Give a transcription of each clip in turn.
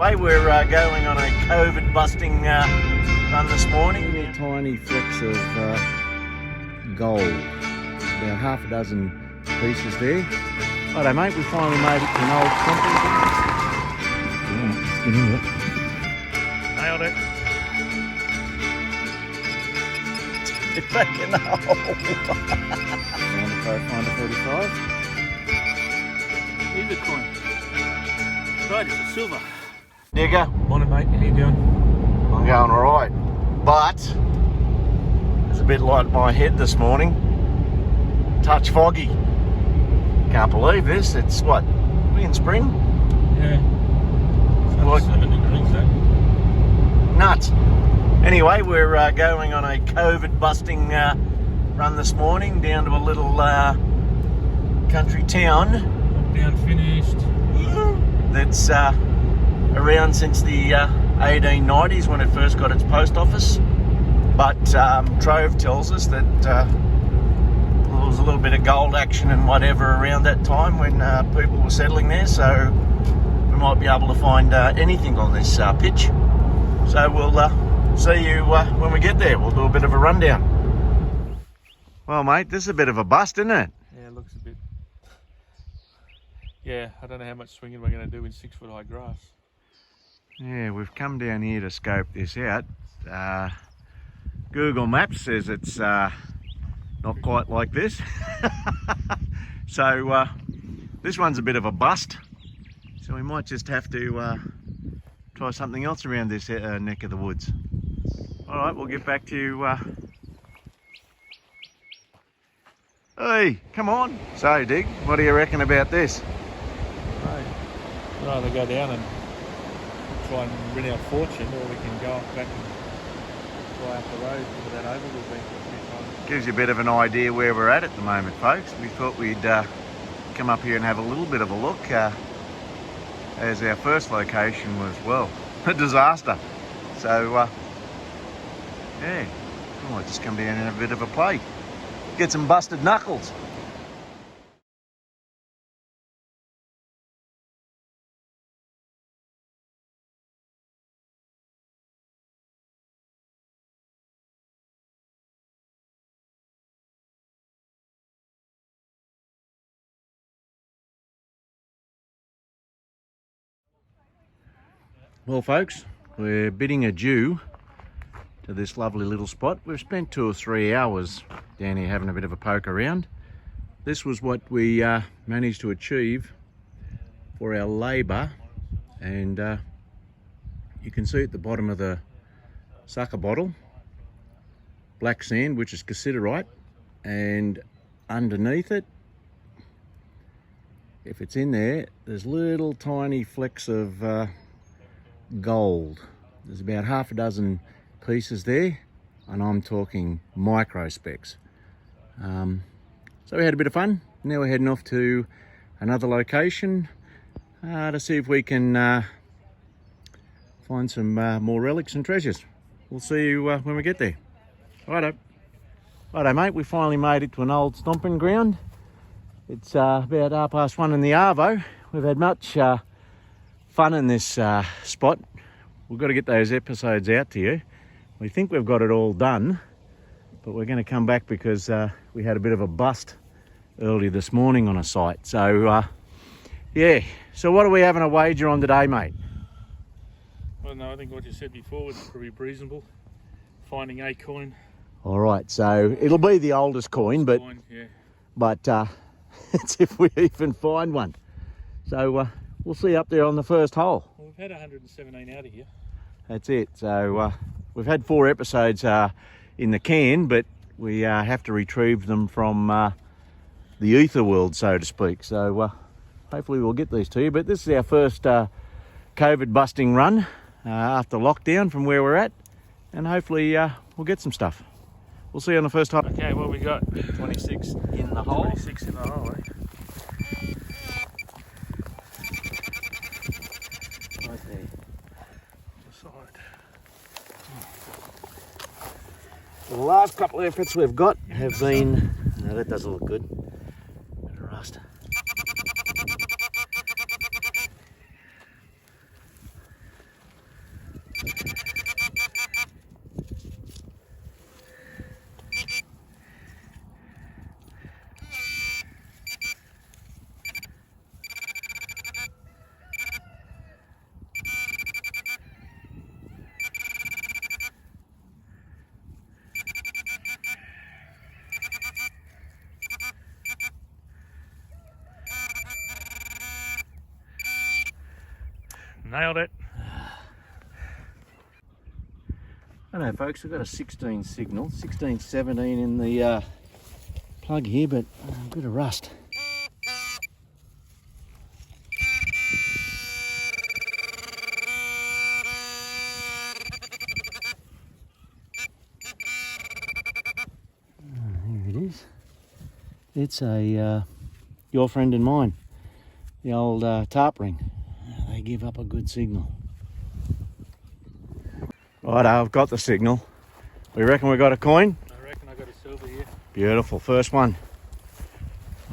We're going on a COVID busting run this morning. Tiny flecks of gold, about half a dozen pieces there. Righto mate, we finally made it to an old company. Let's get into it. Nailed it. It's back in the hole. Find a 35. Here's a coin. Right, it's a silver. Digger, Morning mate, how you doing? I'm going alright, but it's a bit like my head this morning. Touch foggy. Can't believe this. It's what? We in spring? Yeah. It's Like- 7 degrees though. Nuts. Anyway, we're going on a COVID busting run this morning down to a little country town Lockdown finished. that's around since the 1890s when it first got its post office. But Trove tells us that there was a little bit of gold action and whatever around that time when people were settling there, so we might be able to find anything on this pitch. So we'll see you when we get there. We'll do a bit of a rundown. Well mate, this is a bit of a bust, isn't it? Yeah, it looks a bit. Yeah, I don't know how much swinging we're going to do in 6 foot high grass. Yeah, we've come down here to scope this out. Google Maps says it's not quite like this. So this one's a bit of a bust. So we might just have to try something else around this neck of the woods. All right, we'll get back to you. Hey, come on. So, Dig, what do you reckon about this? Right. We'd either go down and try and win our fortune, or we can go back and fly up the road into that oval we've been to a few times. Gives you a bit of an idea where we're at the moment, folks. We thought we'd come up here and have a little bit of a look, as our first location was, well, a disaster. So, yeah, we might just come down and have a bit of a play. Get some busted knuckles. Well folks, we're bidding adieu to this lovely little spot. We've spent 2 or 3 hours down here having a bit of a poke around. This was what we managed to achieve for our labour, and you can see at the bottom of the sucker bottle, black sand, which is cassiterite, and underneath it, if it's in there, there's little tiny flecks of gold. There's about half a dozen pieces there, and I'm talking micro specks. So we had a bit of fun. Now we're heading off to another location to see if we can find some more relics and treasures. We'll see you when we get there. Righto mate, we finally made it to an old stomping ground. It's about 1:30 in the arvo. We've had much fun in this spot. We've got to get those episodes out to you. We think we've got it all done, but we're going to come back because we had a bit of a bust early this morning on a site. So yeah, so what are we having a wager on today, mate? Well, no, I think what you said before was pretty reasonable. Finding a coin. All right, so it'll be the oldest coin, but Yeah. it's if we even find one. So we'll see up there on the first hole. Well, we've had 117 out of here. That's it. So we've had 4 episodes in the can, but we have to retrieve them from the ether world, so to speak. So hopefully we'll get these to you. But this is our first COVID busting run after lockdown from where we're at, and hopefully we'll get some stuff. We'll see you on the first hole. Okay, what we got? 26 in the hole. 26 in the hole, eh? Right there. Side. The last couple of efforts we've got have been, no, that doesn't look good. Bit of rust. Nailed it. I know, folks, we've got a 16 signal, 16, 17 in the plug here, but a bit of rust. Here it is. It's a your friend and mine, the old tarp ring. They give up a good signal. Right, I've got the signal. We reckon we got a coin? I reckon I got a silver here. Beautiful, first one.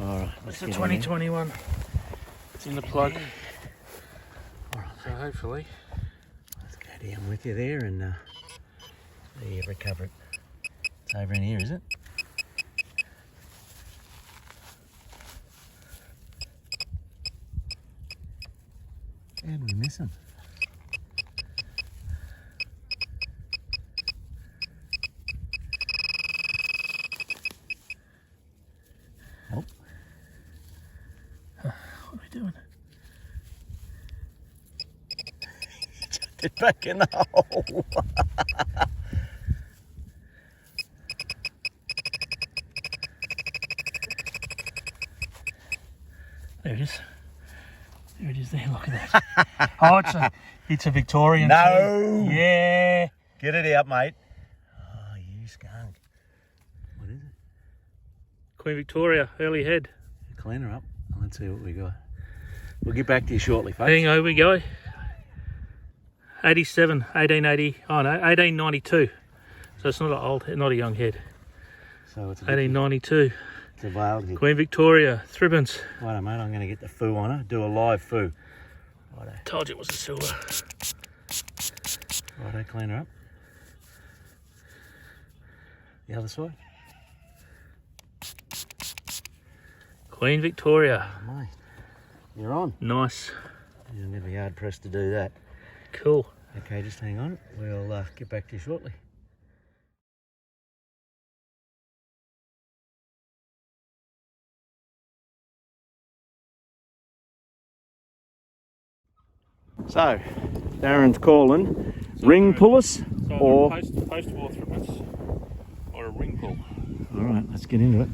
All right, It's a 2021. It's in the plug. All right, so hopefully. Let's go down with you there and see you recover it. It's over in here, is it? How did we miss him? Oh. What are we doing? Get back in the hole. There it is. There it is there, look at that. Oh, it's a Victorian. No! Too. Yeah. Get it out, mate. Oh, you skunk. What is it? Queen Victoria, early head. Clean her up. Let's see what we got. We'll get back to you shortly, folks. Here we go. 87, 1880, oh no, 1892. So it's not an old, not a young head. So it's 1892. It's a veiled head. Queen Victoria, thribbons. Righto, mate, I'm going to get the foo on her. Do a live foo. Righto. Told you it was a silver. Righto, clean her up. The other side. Queen Victoria. Oh, mate, you're on. Nice. You're going to be hard pressed to do that. Cool. Okay, just hang on. We'll get back to you shortly. So, Darren's calling. Ring pullers or post-war thribbons or a ring pull. All right, let's get into it.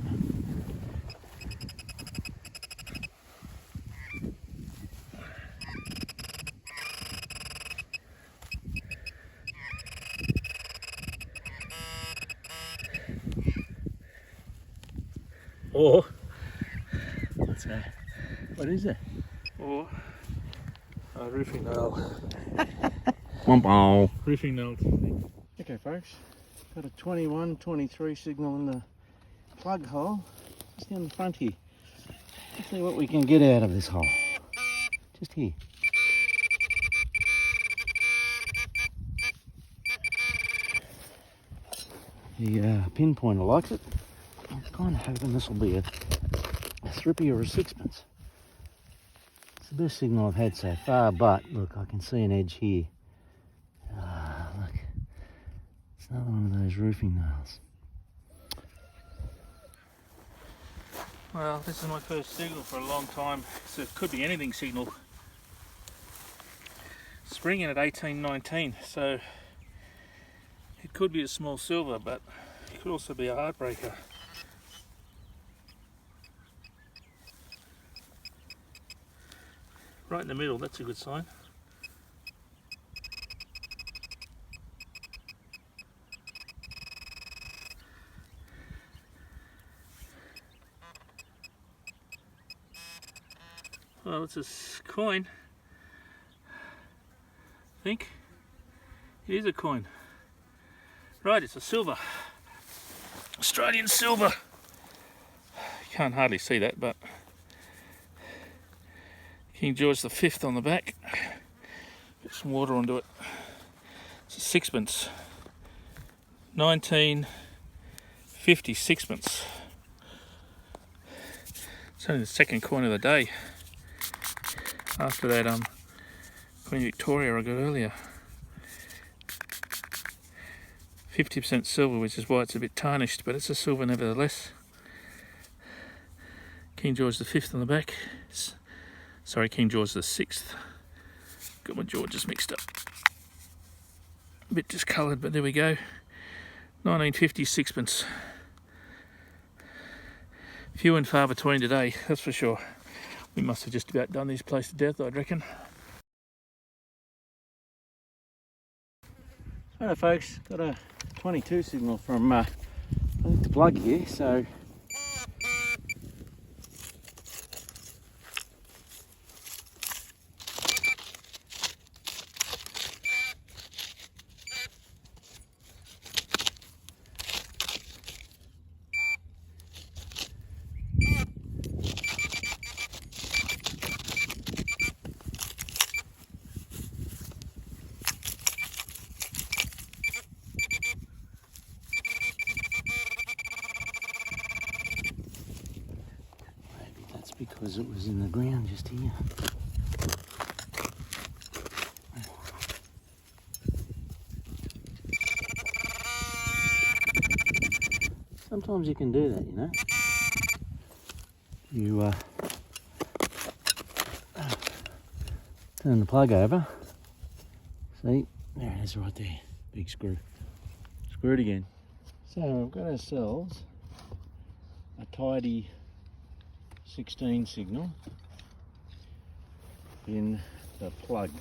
Or Let's go. What is it? Or a roofing nail. Wompo. Roofing nail. Okay, folks. Got a 21, 23 signal in the plug hole. Just down the front here. Let's see what we can get out of this hole. Just here. The pinpointer likes it. I'm kind of hoping this will be a thrippy or a sixpence. It's the best signal I've had so far, but look, I can see an edge here. Ah, look. It's another one of those roofing nails. Well, this is my first signal for a long time, so it could be anything signal. Springing at 1819, so it could be a small silver, but it could also be a heartbreaker. Right in the middle, that's a good sign. Well, it's a coin. I think it is a coin. Right, it's a silver. Australian silver. You can't hardly see that, but King George V on the back. Get some water onto it. It's a sixpence. 1950 sixpence. It's only the second coin of the day. After that Queen Victoria I got earlier. 50% silver, which is why it's a bit tarnished, but it's a silver nevertheless. King George V on the back. Sorry, King George VI Got my Georges mixed up. A bit discoloured, but there we go. 1950 sixpence. Few and far between today, that's for sure. We must have just about done this place to death, I'd reckon. Alright folks, got a 22 signal from I think the plug here, so because it was in the ground just here. Sometimes you can do that, you know. You turn the plug over. See, there it is right there. Big screw. Screw it again. So we've got ourselves a tidy 16 signal in the plug.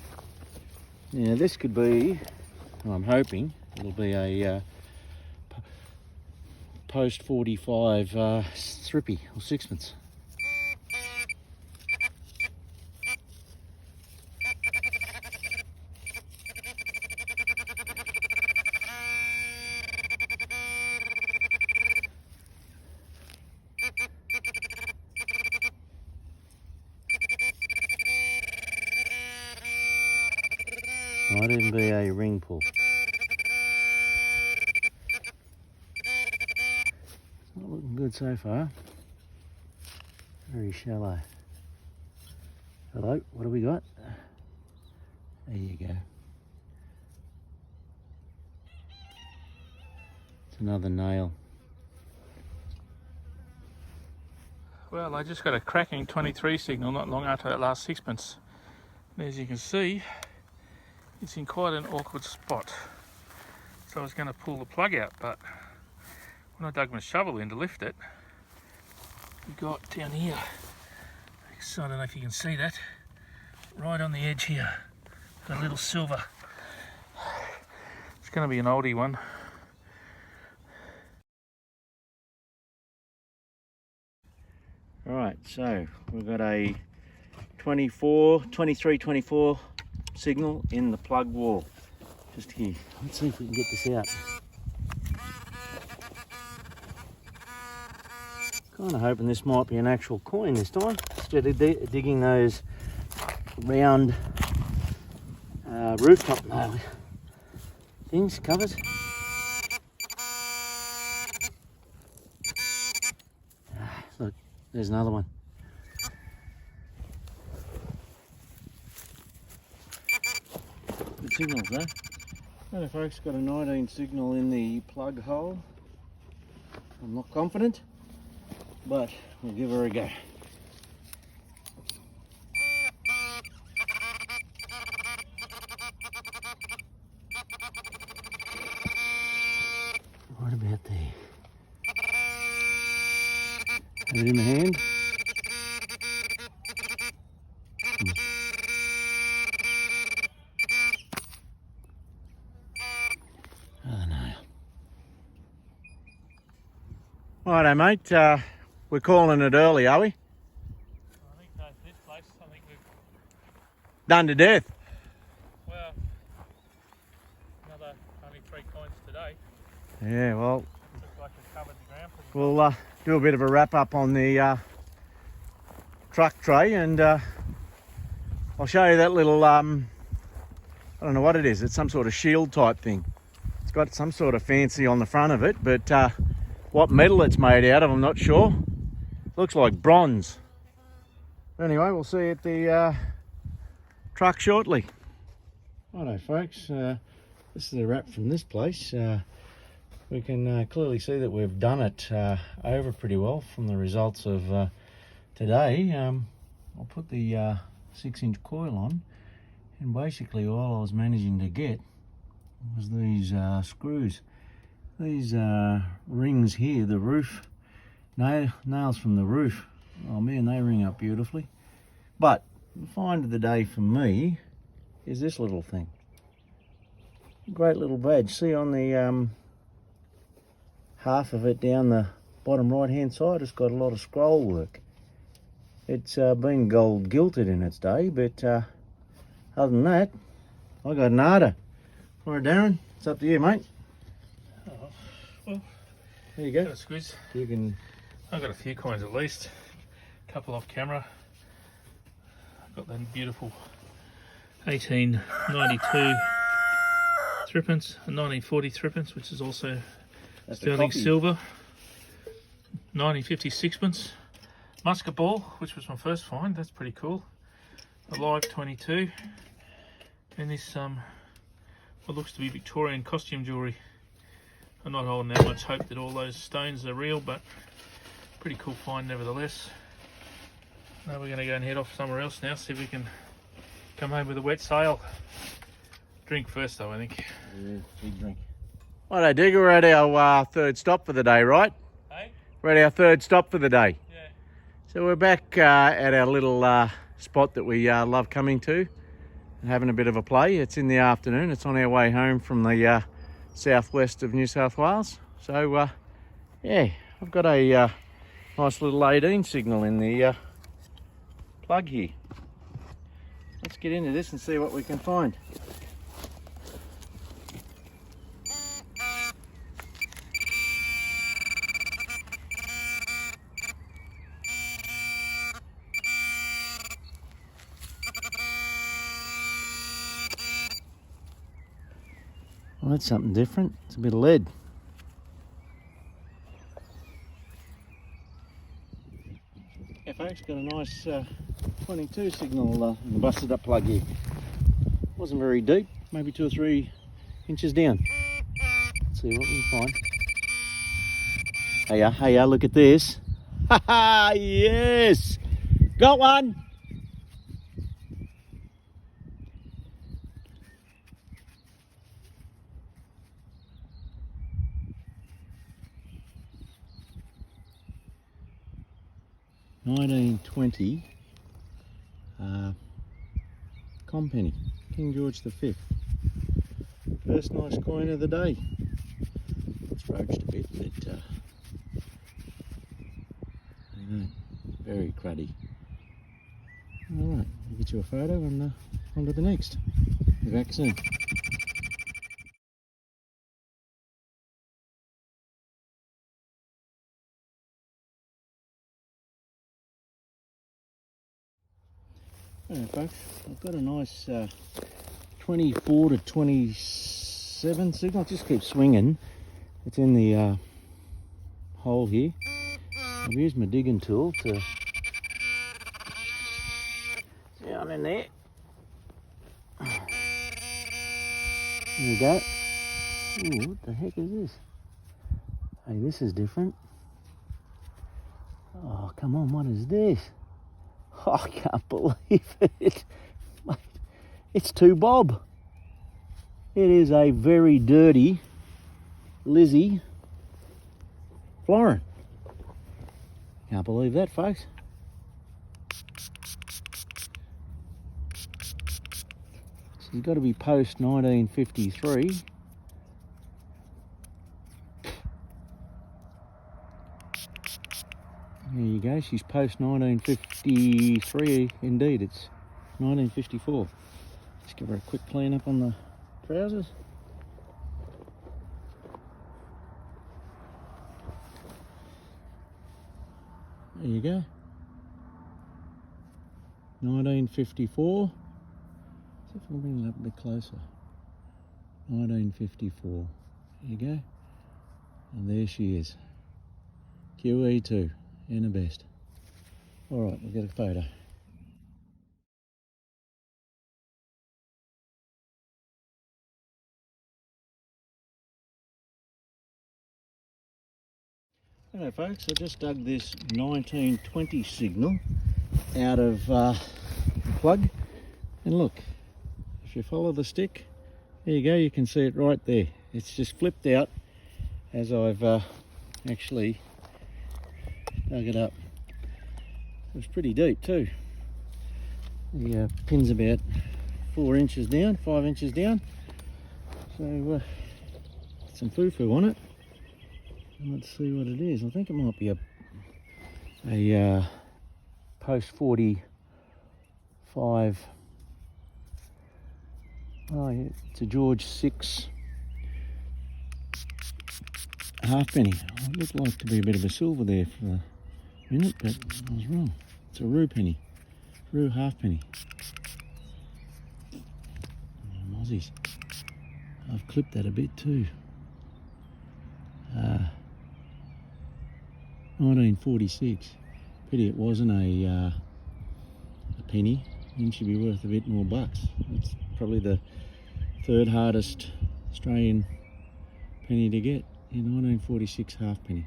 Now this could be, well, I'm hoping it'll be a post 45 thrippy or sixpence. Might even be a ring pull. Not looking good so far. Very shallow. Hello, what do we got? There you go. It's another nail. Well, I just got a cracking 23 signal not long after that last sixpence. And as you can see, it's in quite an awkward spot. So I was going to pull the plug out, but when I dug my shovel in to lift it, we got down here, so I don't know if you can see that, right on the edge here, a little silver. It's going to be an oldie one. Alright, so we've got a 23, 24 signal in the plug wall. Just here. Let's see if we can get this out. Kind of hoping this might be an actual coin this time, instead of digging those round rooftop nail things, covers. Look, there's another one. Good signals though. Right, folks, got a 19 signal in the plug hole. I'm not confident, but we'll give her a go. Right about there. Have it in the hand. Righto mate, we're calling it early, are we? I think this place, I think we've Done to death. Well, another only 3 coins today. Yeah, well, Looks like we've covered the ground pretty we'll do a bit of a wrap up on the truck tray, and I'll show you that little, I don't know what it is, it's some sort of shield type thing. It's got some sort of fancy on the front of it, but what metal it's made out of, I'm not sure. Looks like bronze. Anyway, we'll see you at the truck shortly. Righto folks, this is a wrap from this place. We can clearly see that we've done it over pretty well from the results of today. I'll put the 6-inch coil on, And basically all I was managing to get was these screws. These rings here, the roof, nails from the roof. Oh man, they ring up beautifully. But the find of the day for me is this little thing. Great little badge. See on the half of it down the bottom right hand side, it's got a lot of scroll work. It's been gold gilded in its day, but other than that, I got nada. All right, Darren, it's up to you, mate. Oh, well, there you go. that's good. You can. I've got a few coins at least. A couple off camera. I've got that beautiful 1892 threepence and 1940 threepence, which is also That's sterling silver. 1950 sixpence. Musket ball, which was my first find. That's pretty cool. A live 22. And this what looks to be Victorian costume jewellery. I'm not holding out much hope that all those stones are real, but pretty cool find nevertheless. Now we're going to go and head off somewhere else now, see if we can come home with a wet sail. Drink first though, I think. Yeah, big drink. Righto, Digga, we're at our third stop for the day, right? Hey? We're at our third stop for the day. Yeah. So we're back at our little spot that we love coming to and having a bit of a play. It's in the afternoon. It's on our way home from the southwest of New South Wales. So yeah, I've got a nice little 18 signal in the plug here. Let's get into this and see what we can find. Well, that's something different. It's a bit of lead. Yeah, folks, got a nice 22 signal in the busted up plug here. Wasn't very deep, maybe 2 or 3 inches down. Let's see what we can find. Hey, look at this. Ha ha, yes! Got one! $19.20 Compenny, King George V. First nice coin of the day. It's roached a bit, but I don't know, very cruddy. Alright, I'll get you a photo and on to the next. Be back soon. Alright folks, I've got a nice 24 to 27 signal. Just keep swinging. It's in the hole here. I've used my digging tool to down in there. There you go. Ooh, what the heck is this? Hey, this is different. Oh, come on, what is this? Oh, I can't believe it. Mate, it's 2 bob. It is a very dirty Lizzie florin. Can't believe that, folks. She's got to be post 1953. There you go, she's post 1953, indeed, it's 1954. Just give her a quick clean up on the trousers. There you go. 1954. See if I can bring it up a bit closer. 1954. There you go. And there she is. QE2. In the best. All right, we'll get a photo. Hello folks, I just dug this 1920 signal out of the plug, and look, If you follow the stick, there you go, you can see it right there. It's just flipped out as I've actually dug it up. It was pretty deep too. The pin's about 4 inches down, 5 inches down. So some foo-foo on it. Let's see what it is. I think it might be a post 45. Oh yeah, it's a George 6 halfpenny. It looked like to be a bit of a silver there for a minute, but I was wrong. It's a rue penny, rue halfpenny. Aussies. I've clipped that a bit too. 1946. Pity it wasn't a penny. Then she'd be worth a bit more bucks. It's probably the third hardest Australian penny to get in 1946 halfpenny.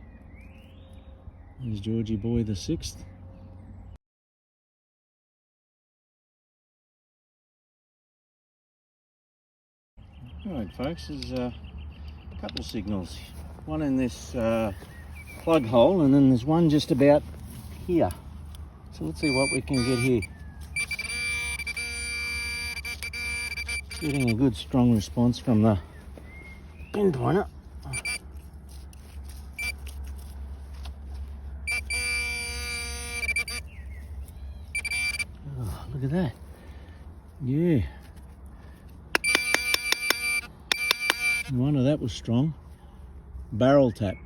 There's Georgie Boy the 6th. Alright folks, there's a couple of signals. One in this plug hole, and then there's one just about here. So let's see what we can get here. Getting a good strong response from the pinpointer. Oh, look at that. Yeah. No wonder that was strong. Barrel tap.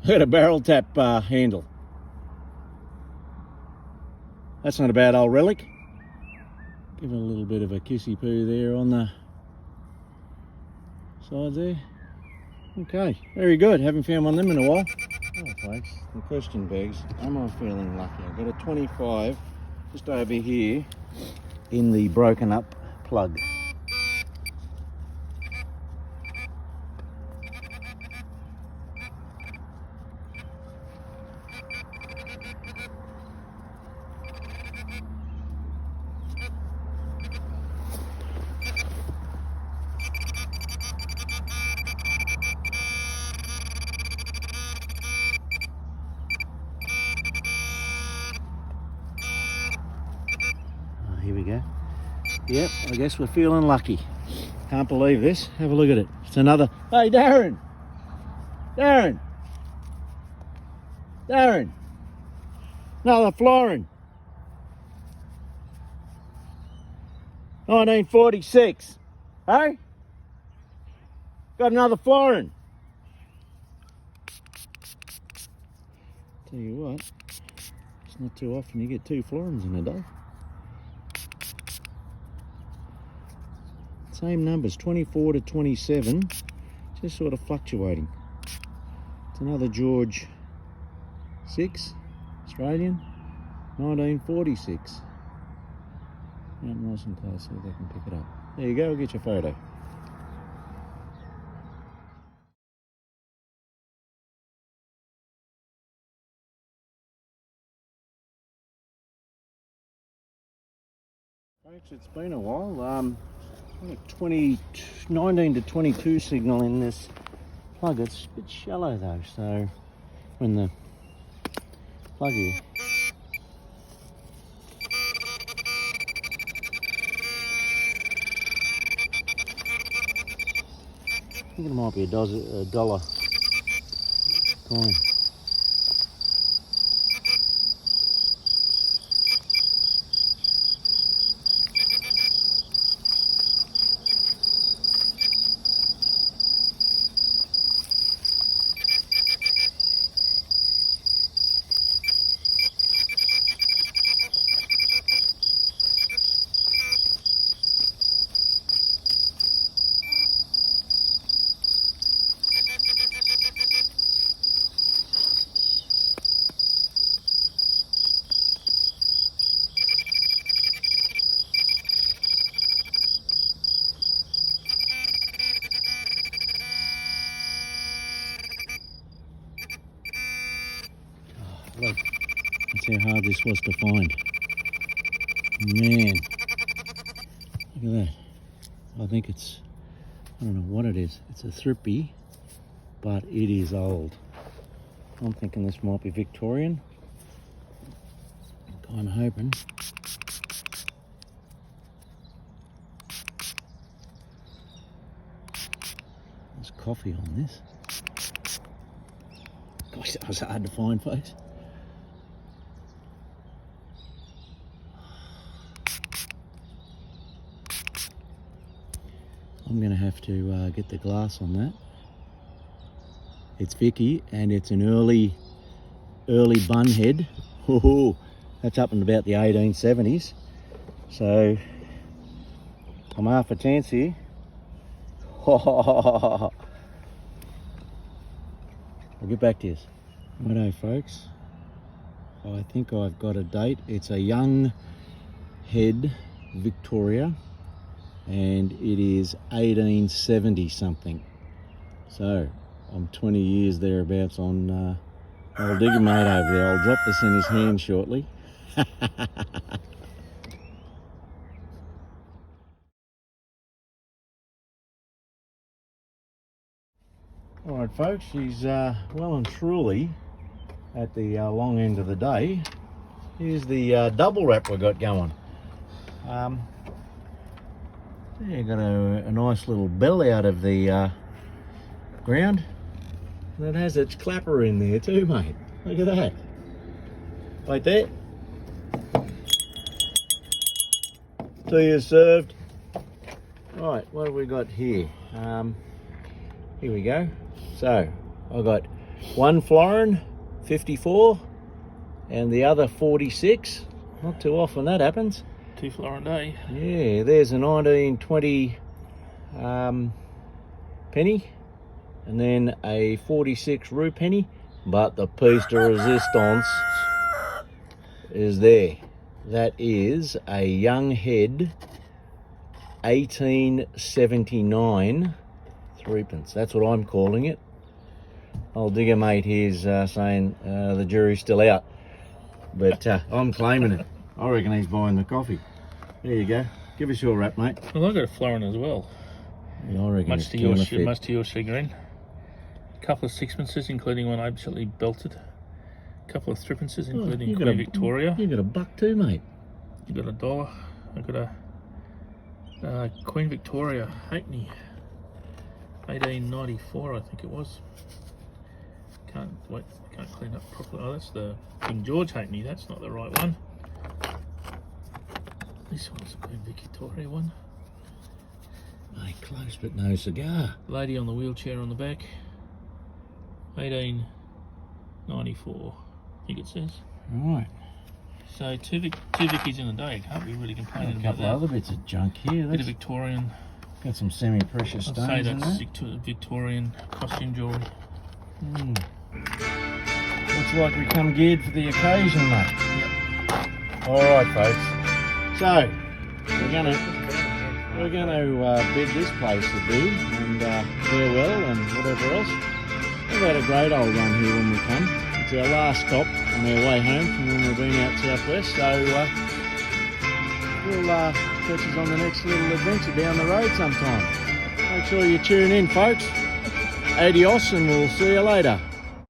Look at a barrel tap handle. That's not a bad old relic. Give it a little bit of a kissy poo there on the sides there. Okay, very good. Haven't found one of them in a while. Alright folks, the question begs, am I feeling lucky? I've got a 25 just over here in the broken up plug. Here we go. Yep, I guess we're feeling lucky. Can't believe this. Have a look at it. It's another. Hey, Darren! Darren! Darren! Another florin. 1946. Hey? Got another florin. Tell you what, it's not too often you get 2 florins in a day. Same numbers, 24 to 27, just sort of fluctuating. It's another George 6, Australian, 1946. Out nice and close so they can pick it up. There you go, we'll get your photo. Folks, it's been a while. 19 to 22 signal in this plug. It's a bit shallow though, so when the plug here. I think it might be a dollar coin. Look, that's how hard this was to find. Man, look at that. I think it's, I don't know what it is. It's a thrippy, but it is old. I'm thinking this might be Victorian. I'm kind of hoping. There's coffee on this. Gosh, that was hard to find, folks. I'm going to have to get the glass on that. It's Vicky, and it's an early bunhead. Ooh, that's up in about the 1870s. So I'm half a chance here. I'll get back to you. Righto, folks. I think I've got a date. It's a young head Victoria, and it is 1870 something. So I'm 20 years thereabouts on old Digga mate over there. I'll drop this in his hand shortly. Alright folks, she's well and truly at the long end of the day. Here's the double wrap we got going. Yeah, got a nice little bell out of the ground. And it has its clapper in there too, mate. Look at that. Right there. Tea is served. Right, what have we got here? Here we go. So, I've got one florin, 54, and the other 46. Not too often that happens. 2 florin a day. Yeah, there's a 1920 penny, and then a 46 roux penny, but the piece de resistance is there. That is a young head 1879 threepence. That's what I'm calling it. Old Digga mate here's saying the jury's still out, but I'm claiming it. I reckon he's buying the coffee. There you go. Give us your wrap, mate. Well, I got a florin as well. Yeah, I reckon Much to your chagrin. A couple of sixpences, including one absolutely belted. A couple of threepences, including Queen Victoria. You got a buck too, mate. You got $1. I got a Queen Victoria halfpenny, 1894, I think it was. Can't clean up properly. Oh, that's the King George halfpenny. That's not the right one. This one's the Queen Victoria one. Mate, close but no cigar. Lady on the wheelchair on the back. 1894, I think it says. Right. So two Vickies in a day. Can't be really complaining about that. A couple of other bits of junk here. Bit of Victorian. Got some semi-precious I'd stones say in that's there. Victorian costume jewellery. Looks like we come geared for the occasion, mate. Yep. All right, folks. So we're gonna bid this place adieu and farewell and whatever else. We've had a great old run here when we come. It's our last stop on our way home from when we've been out southwest. So we'll catch us on the next little adventure down the road sometime. Make sure you tune in, folks. Adios, and we'll see you later.